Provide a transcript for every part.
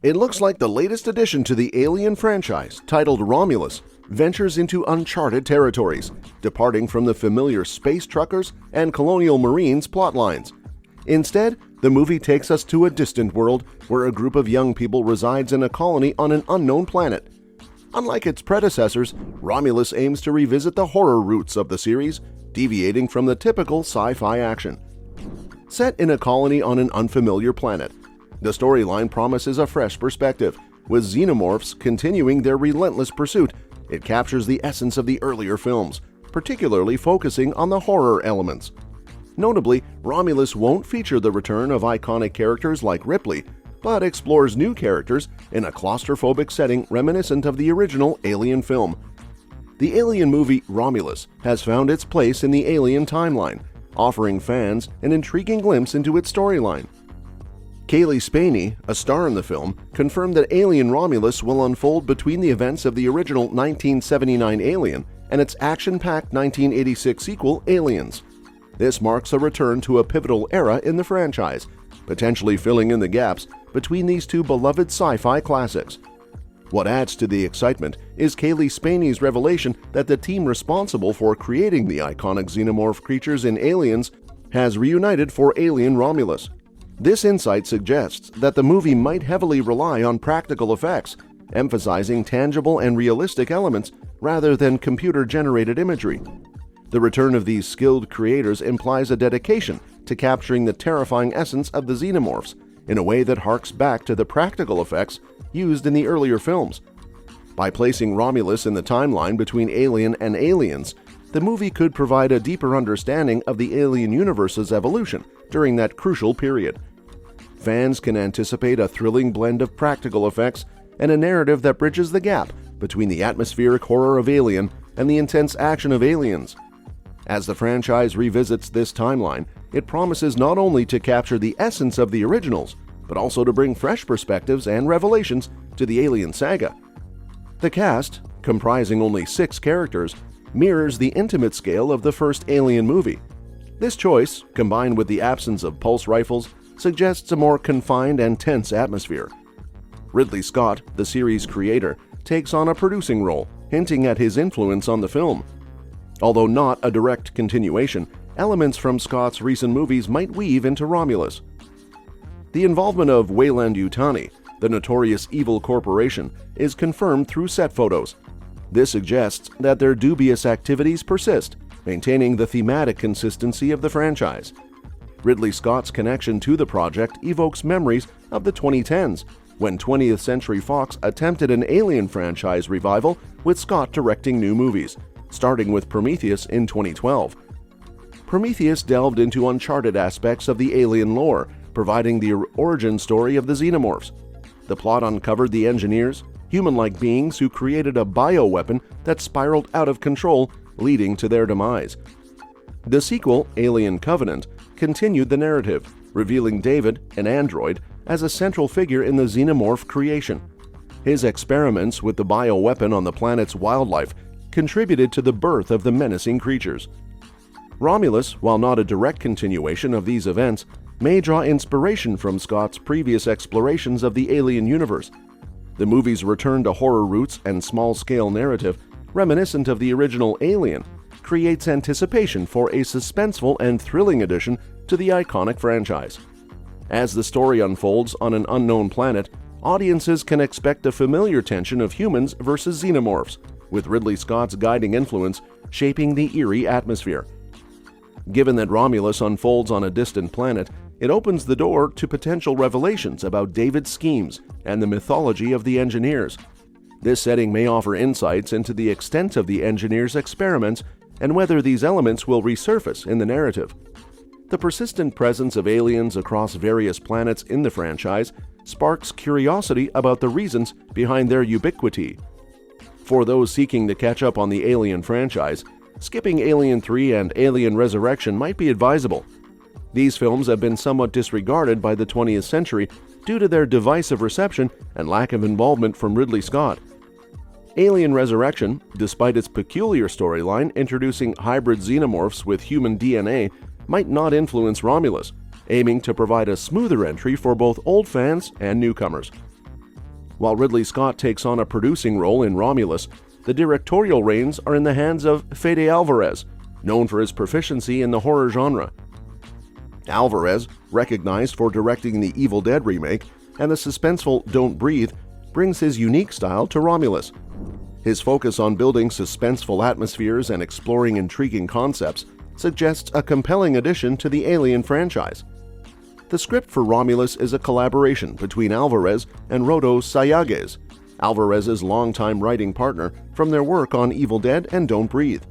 It looks like the latest addition to the Alien franchise, titled Romulus, ventures into uncharted territories, departing from the familiar space truckers and colonial marines plotlines. Instead, the movie takes us to a distant world where a group of young people resides in a colony on an unknown planet. Unlike its predecessors, Romulus aims to revisit the horror roots of the series, deviating from the typical sci-fi action. Set in a colony on an unfamiliar planet, the storyline promises a fresh perspective. With Xenomorphs continuing their relentless pursuit, it captures the essence of the earlier films, particularly focusing on the horror elements. Notably, Romulus won't feature the return of iconic characters like Ripley, but explores new characters in a claustrophobic setting reminiscent of the original Alien film. The Alien movie Romulus has found its place in the Alien timeline, offering fans an intriguing glimpse into its storyline. Kaylee Spaney, a star in the film, confirmed that Alien Romulus will unfold between the events of the original 1979 Alien and its action-packed 1986 sequel, Aliens. This marks a return to a pivotal era in the franchise, potentially filling in the gaps between these two beloved sci-fi classics. What adds to the excitement is Kaylee Spaney's revelation that the team responsible for creating the iconic xenomorph creatures in Aliens has reunited for Alien Romulus. This insight suggests that the movie might heavily rely on practical effects, emphasizing tangible and realistic elements rather than computer-generated imagery. The return of these skilled creators implies a dedication to capturing the terrifying essence of the xenomorphs in a way that harks back to the practical effects used in the earlier films. By placing Romulus in the timeline between Alien and Aliens, the movie could provide a deeper understanding of the Alien universe's evolution during that crucial period. Fans can anticipate a thrilling blend of practical effects and a narrative that bridges the gap between the atmospheric horror of Alien and the intense action of Aliens. As the franchise revisits this timeline, it promises not only to capture the essence of the originals, but also to bring fresh perspectives and revelations to the Alien saga. The cast, comprising only 6 characters, mirrors the intimate scale of the first Alien movie. This choice, combined with the absence of pulse rifles, suggests a more confined and tense atmosphere. Ridley Scott, the series creator, takes on a producing role, hinting at his influence on the film. Although not a direct continuation, elements from Scott's recent movies might weave into Romulus. The involvement of Weyland-Yutani, the notorious evil corporation, is confirmed through set photos. This suggests that their dubious activities persist, maintaining the thematic consistency of the franchise. Ridley Scott's connection to the project evokes memories of the 2010s, when 20th Century Fox attempted an Alien franchise revival with Scott directing new movies, starting with Prometheus in 2012. Prometheus delved into uncharted aspects of the Alien lore, providing the origin story of the Xenomorphs. The plot uncovered the engineers, human-like beings who created a bioweapon that spiraled out of control, leading to their demise. The sequel, Alien Covenant, continued the narrative, revealing David, an android, as a central figure in the Xenomorph creation. His experiments with the bioweapon on the planet's wildlife contributed to the birth of the menacing creatures. Romulus, while not a direct continuation of these events, may draw inspiration from Scott's previous explorations of the Alien universe. The movie's return to horror roots and small-scale narrative, reminiscent of the original Alien, creates anticipation for a suspenseful and thrilling addition to the iconic franchise. As the story unfolds on an unknown planet, audiences can expect a familiar tension of humans versus xenomorphs, with Ridley Scott's guiding influence shaping the eerie atmosphere. Given that Romulus unfolds on a distant planet, it opens the door to potential revelations about David's schemes and the mythology of the engineers. This setting may offer insights into the extent of the engineers' experiments and whether these elements will resurface in the narrative. The persistent presence of aliens across various planets in the franchise sparks curiosity about the reasons behind their ubiquity. For those seeking to catch up on the Alien franchise, skipping Alien 3 and Alien Resurrection might be advisable. These films have been somewhat disregarded by the 20th century due to their divisive reception and lack of involvement from Ridley Scott. Alien Resurrection, despite its peculiar storyline introducing hybrid xenomorphs with human DNA, might not influence Romulus, aiming to provide a smoother entry for both old fans and newcomers. While Ridley Scott takes on a producing role in Romulus, the directorial reins are in the hands of Fede Alvarez, known for his proficiency in the horror genre. Alvarez, recognized for directing the Evil Dead remake and the suspenseful Don't Breathe, brings his unique style to Romulus. His focus on building suspenseful atmospheres and exploring intriguing concepts suggests a compelling addition to the Alien franchise. The script for Romulus is a collaboration between Alvarez and Rodo Sayagues, Alvarez's longtime writing partner from their work on Evil Dead and Don't Breathe.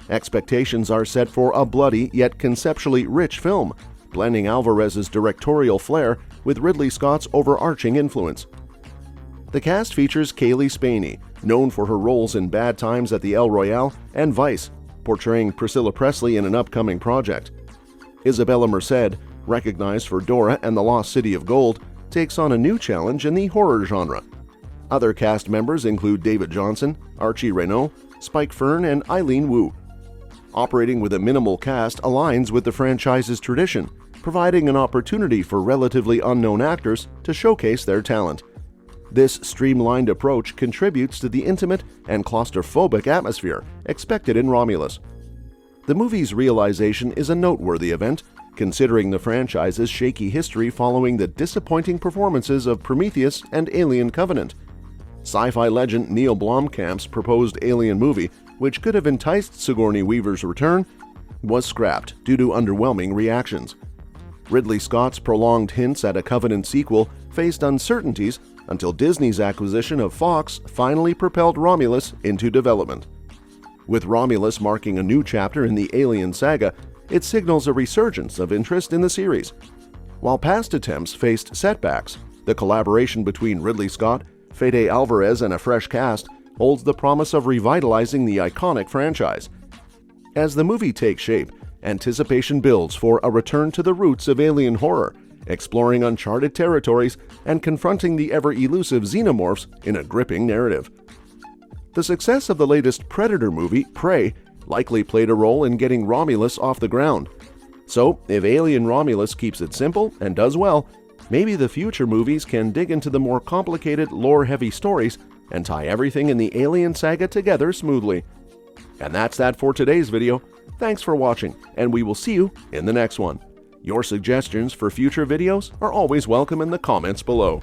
Expectations are set for a bloody yet conceptually rich film, blending Alvarez's directorial flair with Ridley Scott's overarching influence. The cast features Kaylee Spaney, known for her roles in Bad Times at the El Royale and Vice, portraying Priscilla Presley in an upcoming project. Isabella Merced, recognized for Dora and the Lost City of Gold, takes on a new challenge in the horror genre. Other cast members include David Johnson, Archie Reynaud, Spike Fern, and Eileen Wu. Operating with a minimal cast aligns with the franchise's tradition, providing an opportunity for relatively unknown actors to showcase their talent. This streamlined approach contributes to the intimate and claustrophobic atmosphere expected in Romulus. The movie's realization is a noteworthy event, considering the franchise's shaky history following the disappointing performances of Prometheus and Alien Covenant. Sci-fi legend Neil Blomkamp's proposed Alien movie, which could have enticed Sigourney Weaver's return, was scrapped due to underwhelming reactions. Ridley Scott's prolonged hints at a Covenant sequel faced uncertainties until Disney's acquisition of Fox finally propelled Romulus into development. With Romulus marking a new chapter in the Alien saga, it signals a resurgence of interest in the series. While past attempts faced setbacks, the collaboration between Ridley Scott, Fede Alvarez, and a fresh cast holds the promise of revitalizing the iconic franchise. As the movie takes shape, anticipation builds for a return to the roots of alien horror, exploring uncharted territories and confronting the ever-elusive xenomorphs in a gripping narrative. The success of the latest Predator movie, Prey, likely played a role in getting Romulus off the ground. So, if Alien Romulus keeps it simple and does well, maybe the future movies can dig into the more complicated, lore-heavy stories and tie everything in the Alien saga together smoothly. And that's that for today's video. Thanks for watching, and we will see you in the next one. Your suggestions for future videos are always welcome in the comments below.